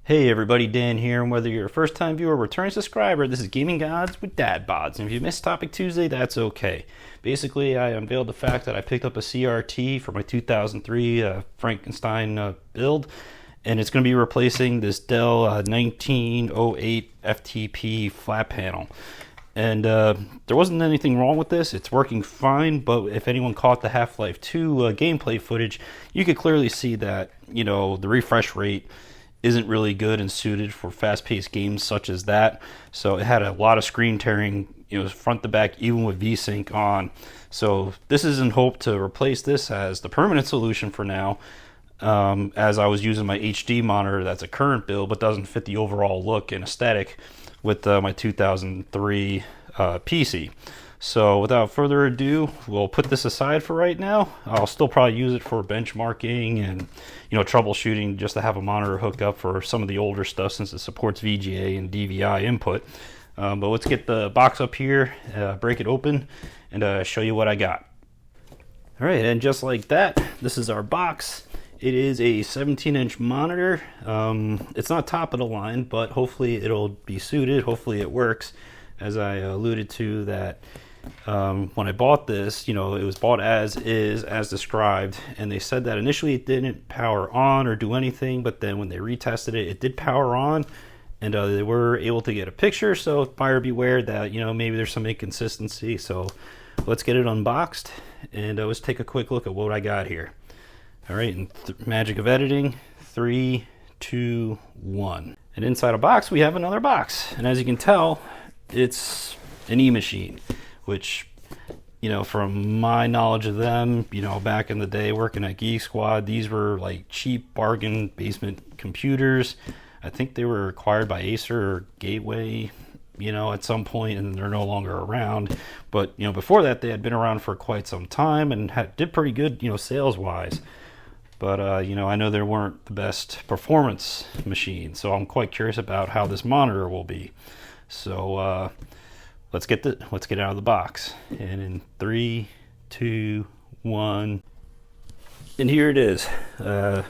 Hey everybody, Dan here, and whether you're a first-time viewer or returning subscriber, this is Gaming Gods with Dad Bods, and if you missed Topic Tuesday, that's okay. Basically, I unveiled the fact that I picked up a CRT for my 2003 Frankenstein build, and it's going to be replacing this Dell 1908 FTP flat panel. And there wasn't anything wrong with this. It's working fine, but if anyone caught the Half-Life 2 gameplay footage, you could clearly see that, the refresh rate isn't really good and suited for fast-paced games such as that. So it had a lot of screen tearing, front to back, even with VSync on. So this is in hope to replace this as the permanent solution for now, as I was using my HD monitor that's a current build but doesn't fit the overall look and aesthetic with my 2003 PC. So without further ado, we'll put this aside for right now. I'll still probably use it for benchmarking and troubleshooting, just to have a monitor hook up for some of the older stuff since it supports VGA and DVI input. But let's get the box up here, break it open, and show you what I got. All right, and just like that, this is our box. It is a 17-inch monitor. It's not top of the line, but hopefully it'll be suited. Hopefully it works. As I alluded to, that when I bought this, it was bought as is, as described, and they said that initially it didn't power on or do anything, but then when they retested it, it did power on, and they were able to get a picture. So buyer beware that maybe there's some inconsistency. So let's get it unboxed and let's take a quick look at what I got here. All right, and magic of editing, 3, 2, 1. And inside a box we have another box, and as you can tell, it's an Emachine, which, from my knowledge of them, back in the day working at Geek Squad, these were like cheap bargain basement computers. I think they were acquired by Acer or Gateway, at some point, and they're no longer around. But, before that, they had been around for quite some time and did pretty good, sales-wise. But, I know they weren't the best performance machines, so I'm quite curious about how this monitor will be. So let's get out of the box. And in 3, 2, 1, and here it is. Don't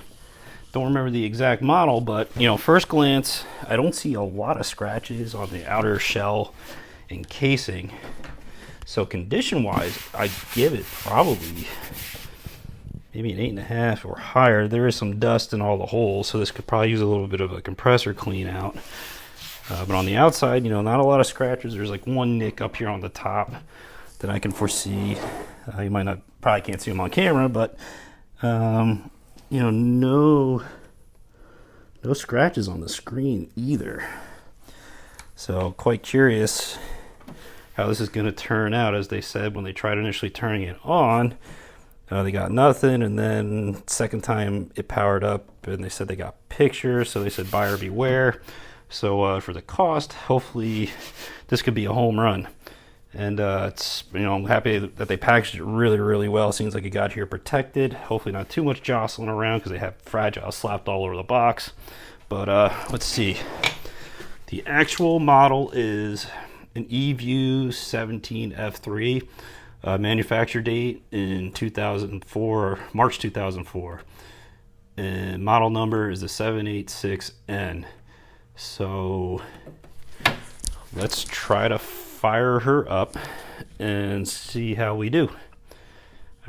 remember the exact model, but first glance, I don't see a lot of scratches on the outer shell and casing. So condition-wise, I'd give it probably maybe an 8.5 or higher. There is some dust in all the holes, so this could probably use a little bit of a compressor clean out. But on the outside, not a lot of scratches. There's like one nick up here on the top that I can foresee. You probably can't see them on camera, but no scratches on the screen either. So quite curious how this is going to turn out. As they said when they tried initially turning it on, they got nothing, and then second time it powered up and they said they got pictures, so they said buyer beware. So for the cost, hopefully this could be a home run. And it's I'm happy that they packaged it really, really well. Seems like it got here protected. Hopefully not too much jostling around because they have fragile slapped all over the box. But let's see. The actual model is an Eview 17F3. Manufacture date in 2004, March 2004. And model number is the 786N. So let's try to fire her up and see how we do.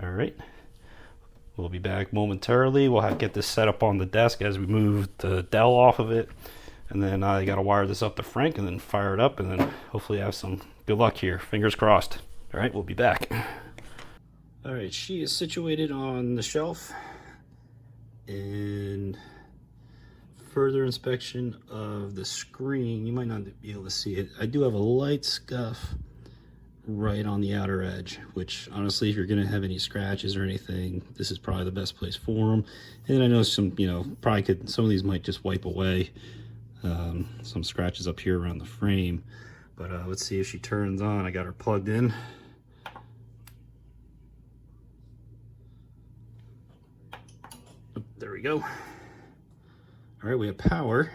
All right. We'll be back momentarily. We'll have to get this set up on the desk as we move the Dell off of it. And then I got to wire this up to Frank and then fire it up, and then hopefully have some good luck here. Fingers crossed. All right, we'll be back. All right, she is situated on the shelf, and further inspection of the screen, you might not be able to see it. I do have a light scuff right on the outer edge, which honestly, if you're going to have any scratches or anything, this is probably the best place for them. And I know some, some of these might just wipe away. Some scratches up here around the frame. But let's see if she turns on. I got her plugged in. Oh, there we go. All right, we have power.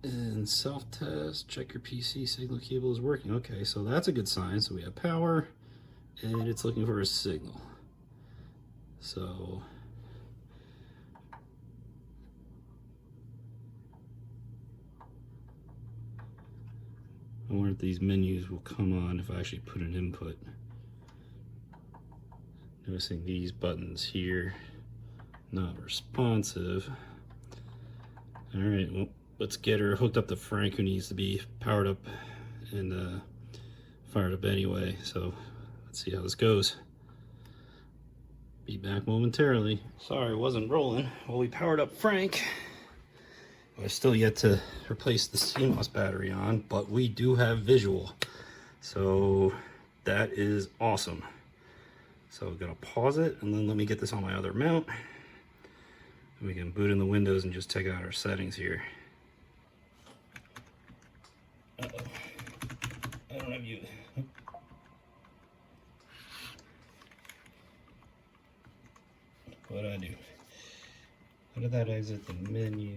And self-test, check your PC signal cable is working. Okay, so that's a good sign. So we have power, and it's looking for a signal. So I wonder if these menus will come on if I actually put an input. Noticing these buttons here, not responsive. All right, well, let's get her hooked up to Frank, who needs to be powered up and fired up anyway. So let's see how this goes. Be back momentarily. Sorry, it wasn't rolling. Well, we powered up Frank. I've still yet to replace the CMOS battery on, but we do have visual. So that is awesome. So I'm gonna pause it and then let me get this on my other mount. We can boot in the Windows and just check out our settings here. Uh-oh. I don't have you. What'd I do? How did that exit the menu?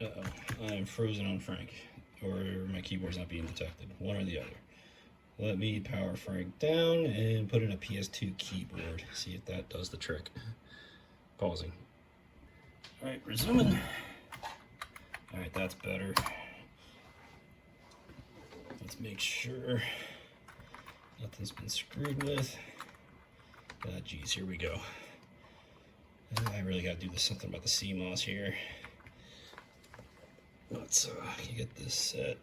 Uh-oh, I am frozen on Frank, or my keyboard's not being detected, one or the other. Let me power Frank down and put in a PS2 keyboard. See if that does the trick. Pausing. All right, resuming. All right, that's better. Let's make sure nothing's been screwed with. Ah, geez, here we go. I really gotta do something about the CMOS here. Let's get this set.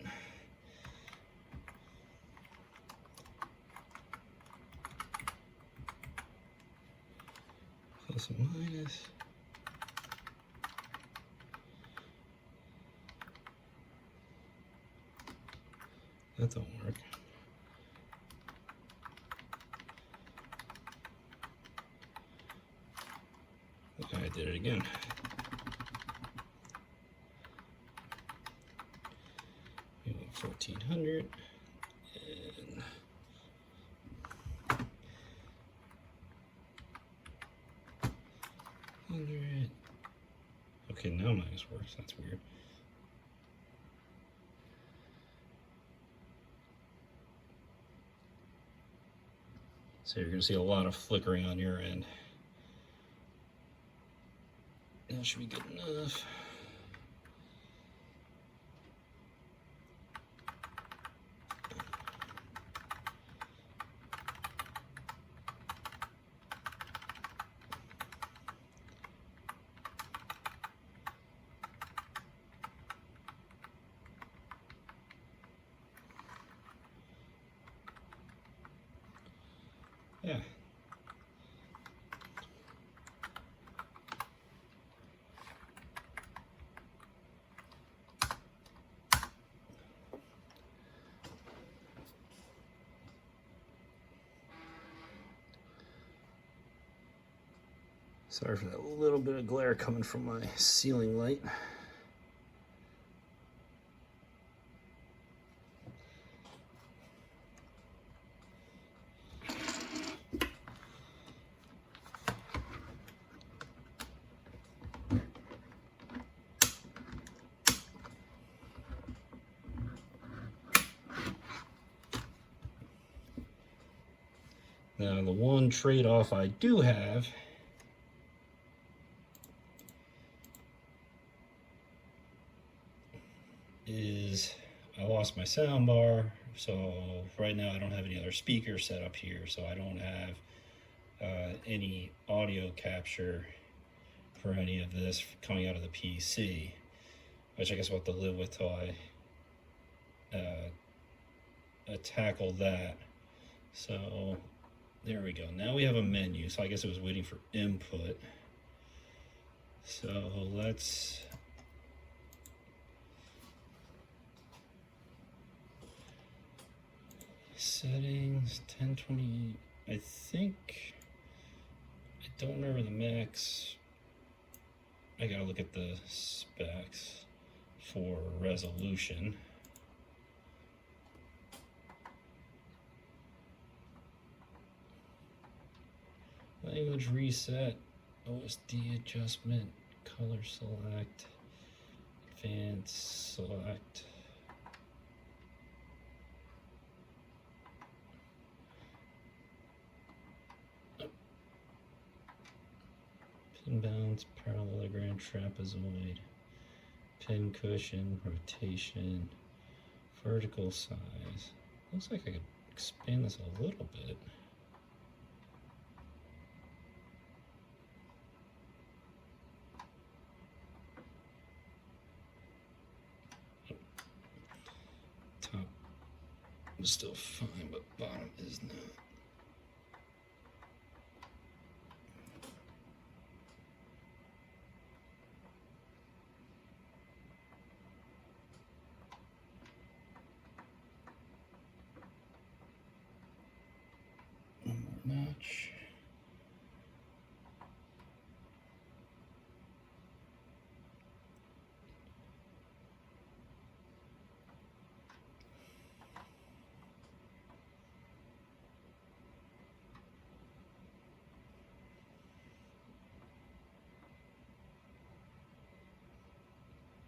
Plus and minus. That don't work. I did it again. We want 1400 and okay, now minus works. That's weird. So you're going to see a lot of flickering on your end. That should be good enough. Yeah. Sorry for that little bit of glare coming from my ceiling light. Now, the one trade-off I do have is I lost my sound bar, so right now I don't have any other speakers set up here, so I don't have any audio capture for any of this coming out of the PC, which I guess we'll have to live with till I tackle that. So there we go. Now we have a menu, so I guess it was waiting for input. So let's settings 1020. I think I don't remember the max. I gotta look at the specs for resolution. Language reset, OSD adjustment, color select, advanced select. Pin balance, parallelogram, trapezoid, pin cushion, rotation, vertical size. Looks like I could expand this a little bit. Top is still fine, but bottom is not. One more notch.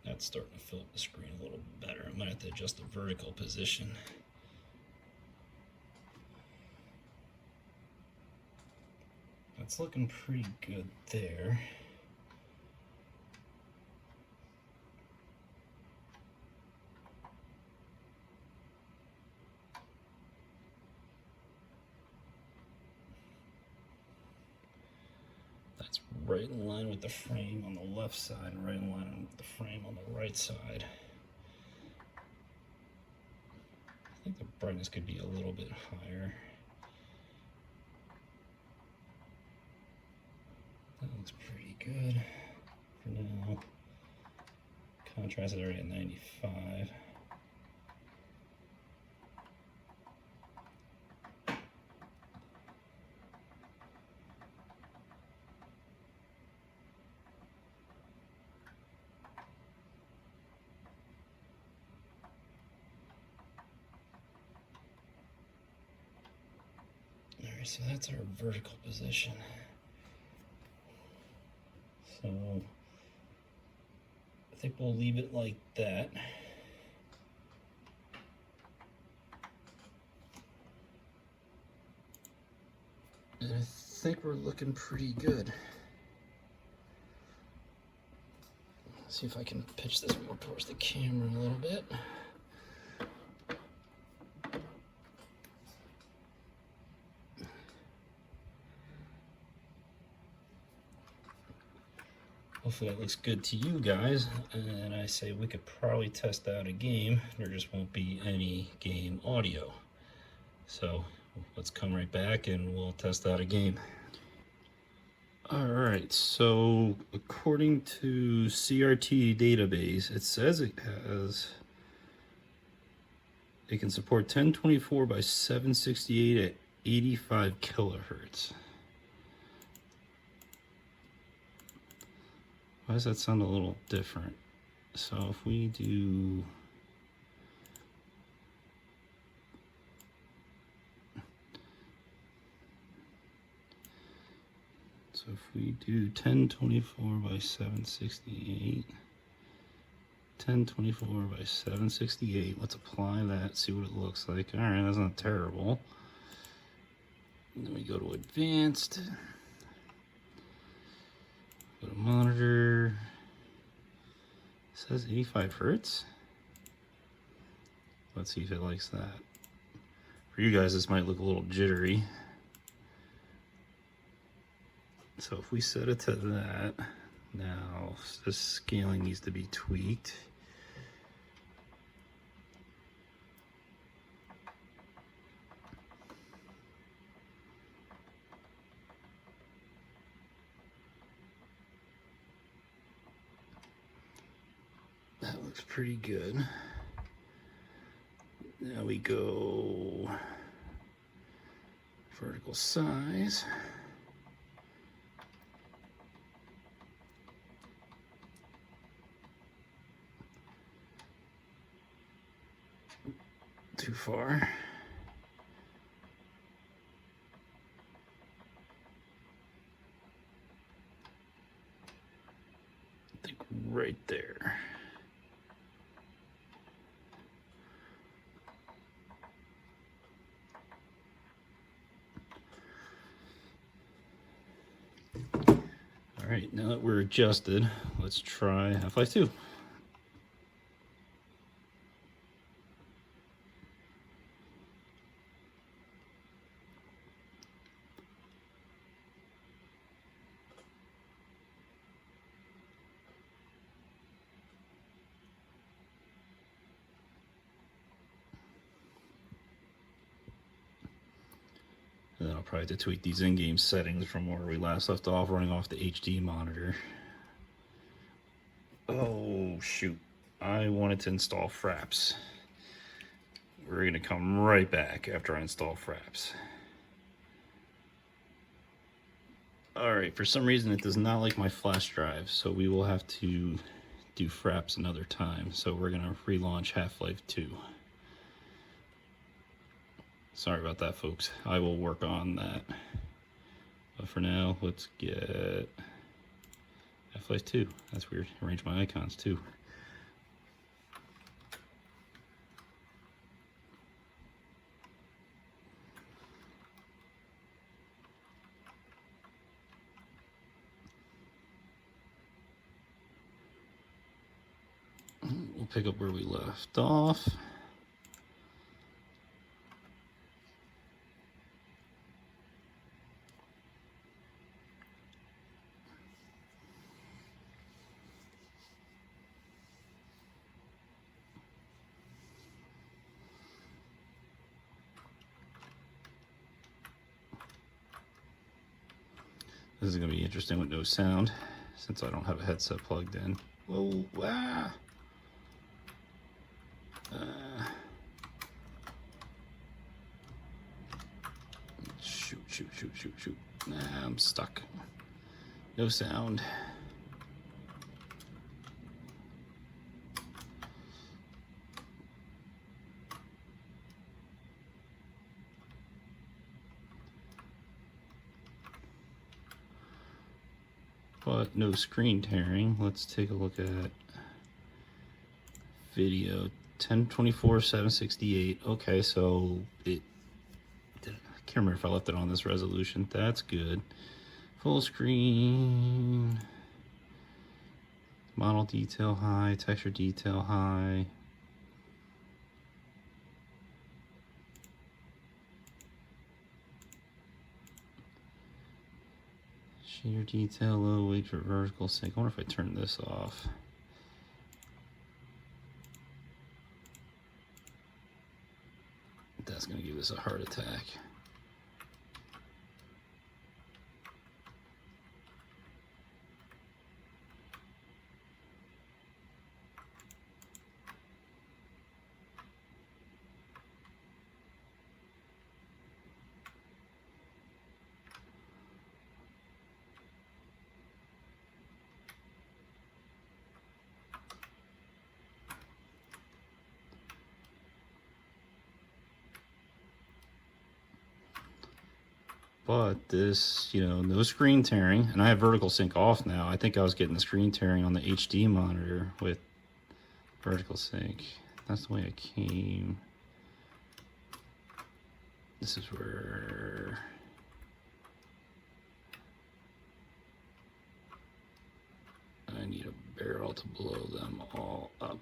That's starting to fill up the screen a little better. I might have to adjust the vertical position. That's looking pretty good there. That's right in line with the frame on the left side and right in line with the frame on the right side. I think the brightness could be a little bit higher. That looks pretty good for now. Contrast is already at 95. Alright, so that's our vertical position. So I think we'll leave it like that. And I think we're looking pretty good. Let's see if I can pitch this more towards the camera a little bit. Hopefully that looks good to you guys, and I say we could probably test out a game. There just won't be any game audio. So let's come right back and we'll test out a game. Alright, so according to CRT database, it says it can support 1024 by 768 at 85 kilohertz. Why does that sound a little different? So if we do if we do 1024 by 768, 1024 by 768, let's apply that, see what it looks like. All right, that's not terrible. And then we go to advanced. Go to monitor. It says 85 hertz. Let's see if it likes that. For you guys, this might look a little jittery. So if we set it to that, now this scaling needs to be tweaked. That looks pretty good. Now we go vertical size. Too far. I think right there. All Alright, now that we're adjusted, let's try Half-Life 2. And then I'll probably have to tweak these in-game settings from where we last left off, running off the HD monitor. Oh, shoot. I wanted to install Fraps. We're going to come right back after I install Fraps. Alright, for some reason it does not like my flash drive, so we will have to do Fraps another time. So we're going to relaunch Half-Life 2. Sorry about that, folks. I will work on that. But for now, let's get Half-Life 2. That's weird. Arrange my icons too. We'll pick up where we left off. This is going to be interesting with no sound, since I don't have a headset plugged in. Whoa, ah! Shoot, shoot, shoot, shoot, shoot. Nah, I'm stuck. No sound. But no screen tearing. Let's take a look at video 1024 768. Okay, so I can't remember if I left it on this resolution. That's good. Full screen, model detail high, texture detail high. Shader detail low, wait for vertical sync. I wonder if I turn this off. That's going to give us a heart attack. But this, you know, no screen tearing, and I have vertical sync off now. I think I was getting the screen tearing on the HD monitor with vertical sync. That's the way I came. This is where I need a barrel to blow them all up.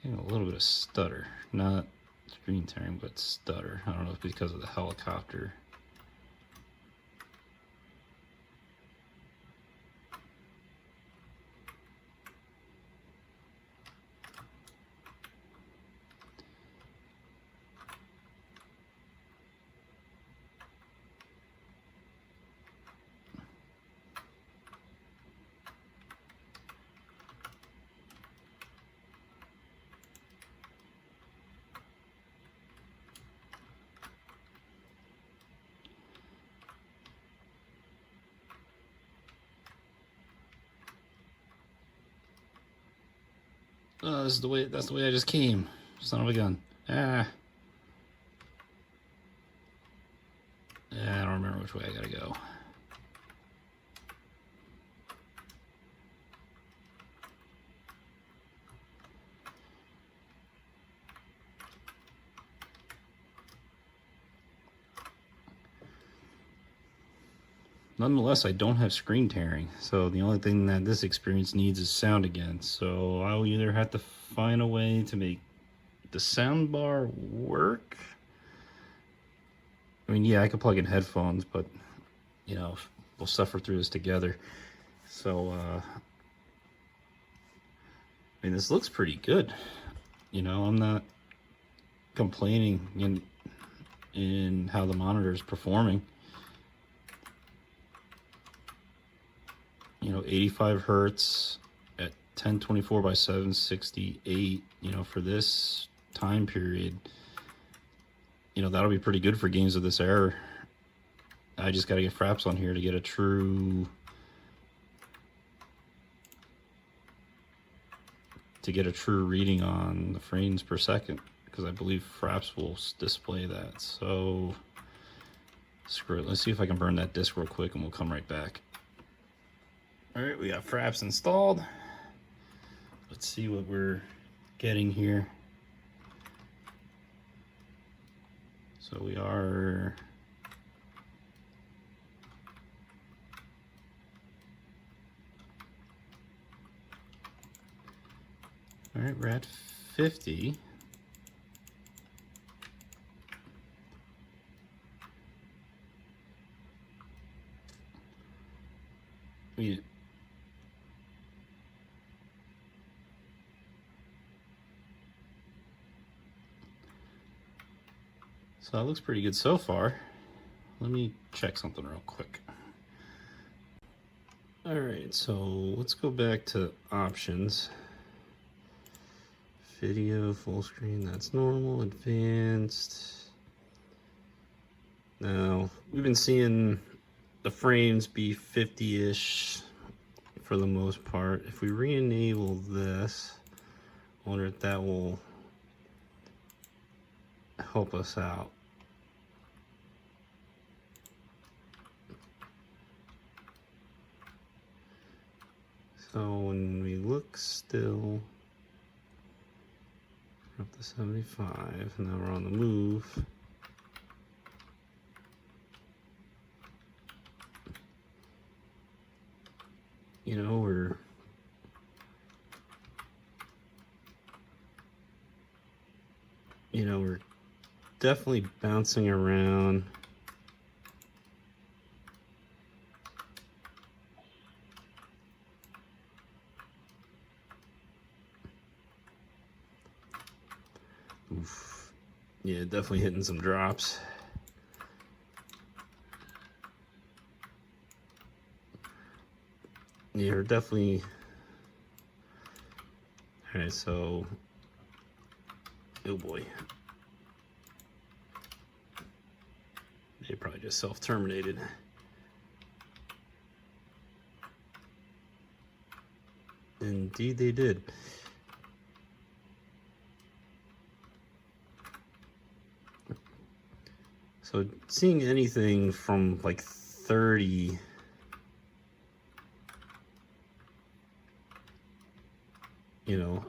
Getting a little bit of stutter, not screen tearing, but stutter. I don't know if it's because of the helicopter. This is the way. That's the way I just came. Son of a gun. Ah. I don't remember which way I gotta go. Nonetheless, I don't have screen tearing, so the only thing that this experience needs is sound again. So I'll either have to find a way to make the sound bar work. I mean, yeah, I could plug in headphones, but you know, we'll suffer through this together. So I mean, this looks pretty good. You know, I'm not complaining in how the monitor is performing. You know, 85 hertz at 1024 by 768, you know, for this time period, you know, that'll be pretty good for games of this era. I just got to get Fraps on here to get a true reading on the frames per second, because I believe Fraps will display that. So screw it. Let's see if I can burn that disk real quick and we'll come right back. All right, we got Fraps installed. Let's see what we're getting here. So we are all right, we're at 50. So that looks pretty good so far. Let me check something real quick. All right, so let's go back to options. Video, full screen, that's normal, advanced. Now, we've been seeing the frames be 50-ish for the most part. If we re-enable this, I wonder if that will help us out. So when we look still, we're up to 75, and now we're on the move. You know, we're definitely bouncing around. Oof. Yeah, definitely hitting some drops. Yeah, we're definitely. All right, so, oh boy. They probably just self-terminated. Indeed they did. So seeing anything from like 30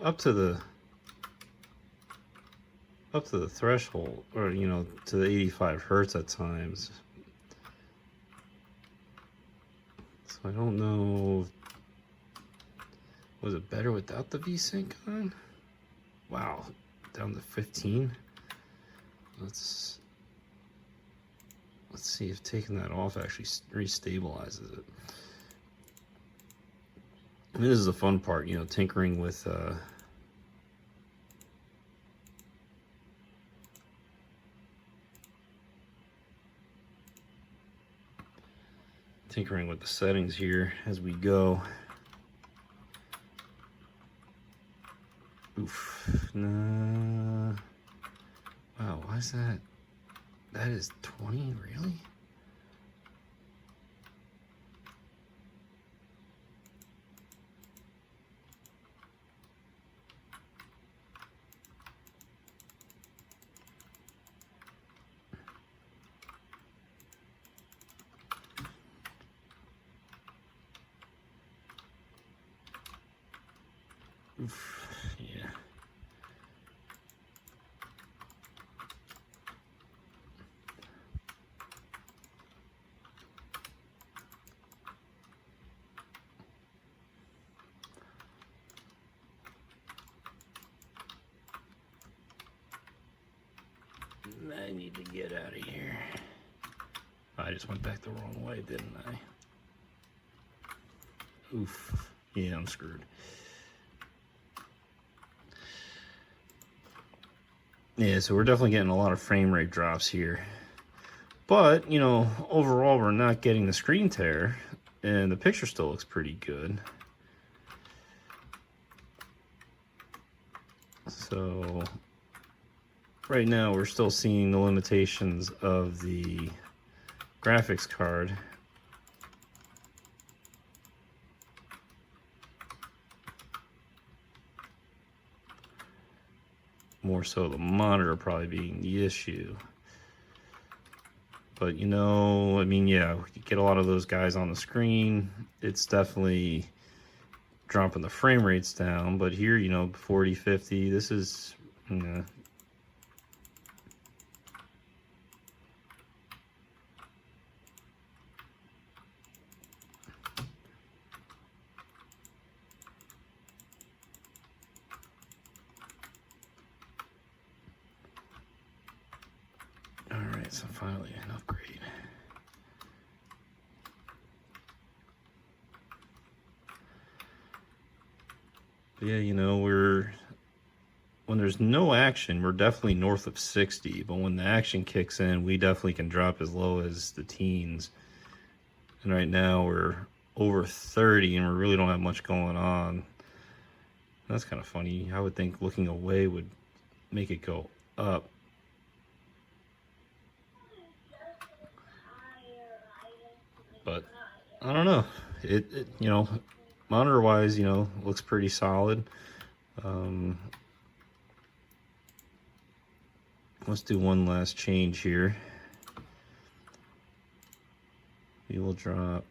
up to the threshold, or to the 85 hertz at times. So I don't know, was it better without the VSync on? Wow, down to 15. Let's see if taking that off actually restabilizes it. I mean, this is the fun part, tinkering with the settings here as we go. Oof. Nah. Wow, why is that? That is 20, really? Oof, yeah. I need to get out of here. I just went back the wrong way, didn't I? Oof. Yeah, I'm screwed. Yeah, so we're definitely getting a lot of frame rate drops here. But, you know, overall we're not getting the screen tear, and the picture still looks pretty good. So, right now we're still seeing the limitations of the graphics card. More so the monitor probably being the issue. But you know, I mean, yeah, we get a lot of those guys on the screen. It's definitely dropping the frame rates down. But here, you know, 40, 50, this is, you know, alright, so finally an upgrade. But yeah, you know, when there's no action, we're definitely north of 60, but when the action kicks in, we definitely can drop as low as the teens. And right now we're over 30 and we really don't have much going on. That's kind of funny. I would think looking away would make it go up. But I don't know. It you know, monitor wise, you know, looks pretty solid. Let's do one last change here. We will drop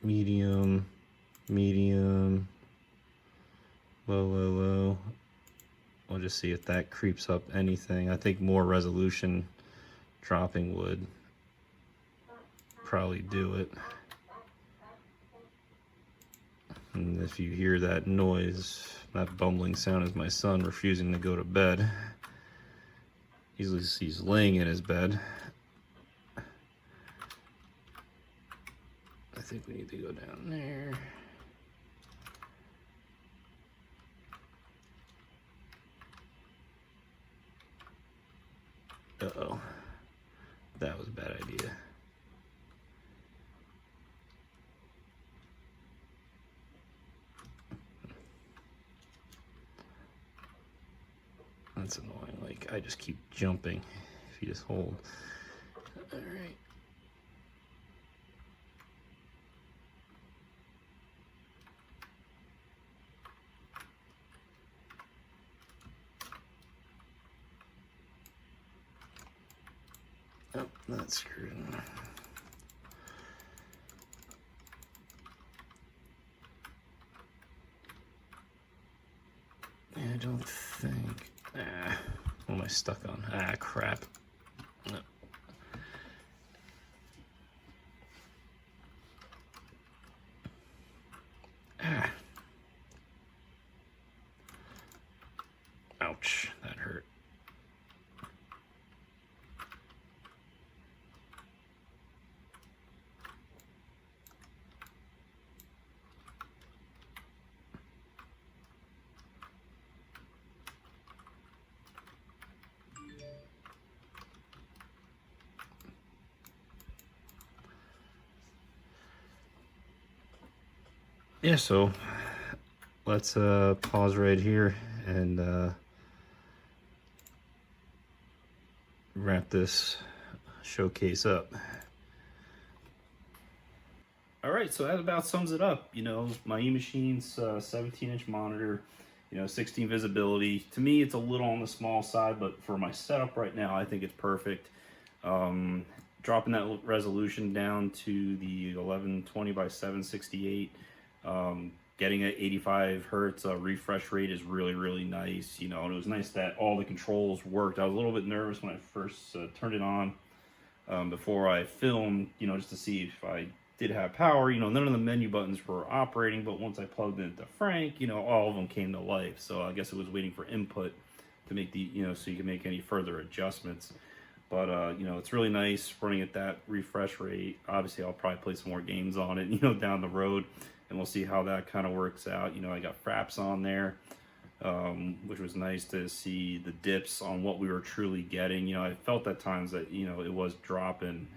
medium, medium, low, low, low. We'll just see if that creeps up anything. I think more resolution dropping would probably do it. And if you hear that noise, that bumbling sound is my son refusing to go to bed. He's laying in his bed. I think we need to go down there. Uh-oh. That was a bad idea. That's annoying. Like, I just keep jumping if you just hold. All right. Oh, that's screwed. I don't think. What am I stuck on? Crap. No. Ouch, that hurt. Yeah, so let's pause right here and wrap this showcase up. All right, so that about sums it up. You know, my Emachines 17-inch monitor, you know, 16 visibility. To me, it's a little on the small side, but for my setup right now, I think it's perfect. Dropping that resolution down to the 1120 by 768. Getting at 85 hertz refresh rate is really, really nice. You know, and it was nice that all the controls worked. I was a little bit nervous when I first turned it on before I filmed, you know, just to see if I did have power. You know, none of the menu buttons were operating, but once I plugged it into Frank, you know, all of them came to life. So I guess it was waiting for input to make the, you know, so you can make any further adjustments. But you know, it's really nice running at that refresh rate. Obviously, I'll probably play some more games on it, you know, down the road, and we'll see how that kind of works out. You know, I got Fraps on there, which was nice to see the dips on what we were truly getting. You know, I felt at times that, you know, it was dropping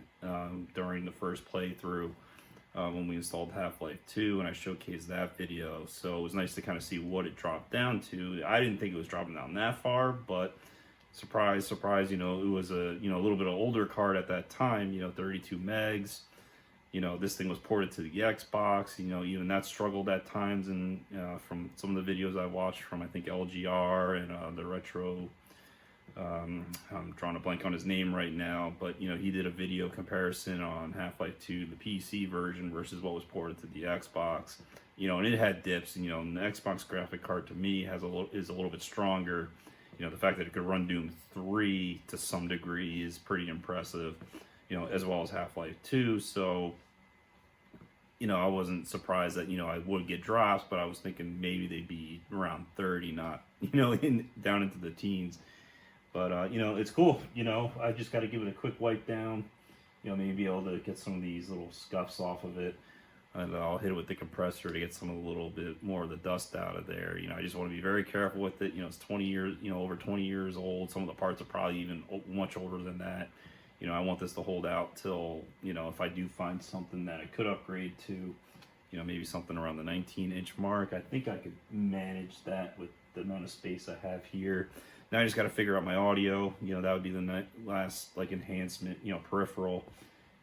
during the first playthrough when we installed Half-Life 2, and I showcased that video. So it was nice to kind of see what it dropped down to. I didn't think it was dropping down that far, but surprise, surprise, you know, it was a, you know, a little bit of older card at that time, you know, 32 megs. You know, this thing was ported to the Xbox, you know, even that struggled at times. And from some of the videos I watched from, I think, LGR and the Retro, I'm drawing a blank on his name right now, but, you know, he did a video comparison on Half-Life 2, the PC version versus what was ported to the Xbox. You know, and it had dips, and, you know, and the Xbox graphic card to me is a little bit stronger. You know, the fact that it could run Doom 3 to some degree is pretty impressive, you know, as well as Half-Life 2. So, you know, I wasn't surprised that, you know, I would get drops, but I was thinking maybe they'd be around 30, not, you know, down into the teens. But, you know, it's cool. You know, I just got to give it a quick wipe down, you know, maybe be able to get some of these little scuffs off of it. And I'll hit it with the compressor to get some of a little bit more of the dust out of there. You know, I just want to be very careful with it. You know, it's 20 years, you know, over 20 years old. Some of the parts are probably even much older than that. You know, I want this to hold out till, you know, if I do find something that I could upgrade to, you know, maybe something around the 19-inch mark. I think I could manage that with the amount of space I have here. Now I just got to figure out my audio. You know, that would be the last, like, enhancement, you know, peripheral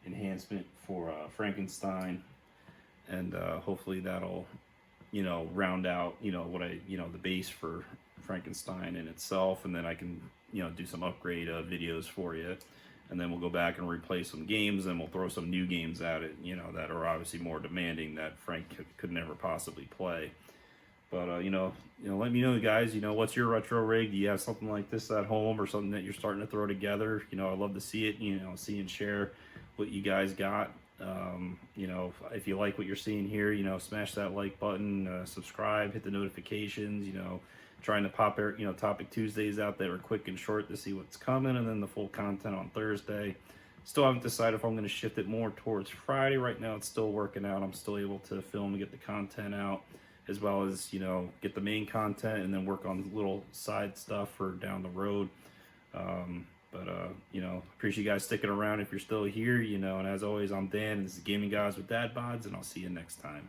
enhancement for Frankenstein. And hopefully that'll, you know, round out, you know, what you know, the base for Frankenstein in itself. And then I can, you know, do some upgrade videos for you. And then we'll go back and replay some games, and we'll throw some new games at it, you know, that are obviously more demanding that Frank could never possibly play. But, you know, let me know, guys, you know, what's your retro rig? Do you have something like this at home or something that you're starting to throw together? You know, I'd love to see it, you know, see and share what you guys got. You know, if you like what you're seeing here, you know, smash that like button, subscribe, hit the notifications, you know, trying to pop, you know, Topic Tuesdays out there are quick and short to see what's coming, and then the full content on Thursday. Still haven't decided if I'm going to shift it more towards Friday. Right now it's still working out. I'm still able to film and get the content out, as well as, you know, get the main content and then work on little side stuff for down the road. You know, appreciate you guys sticking around if you're still here, you know, and as always, I'm Dan, and this is Gaming Guys with Dad Bods, and I'll see you next time.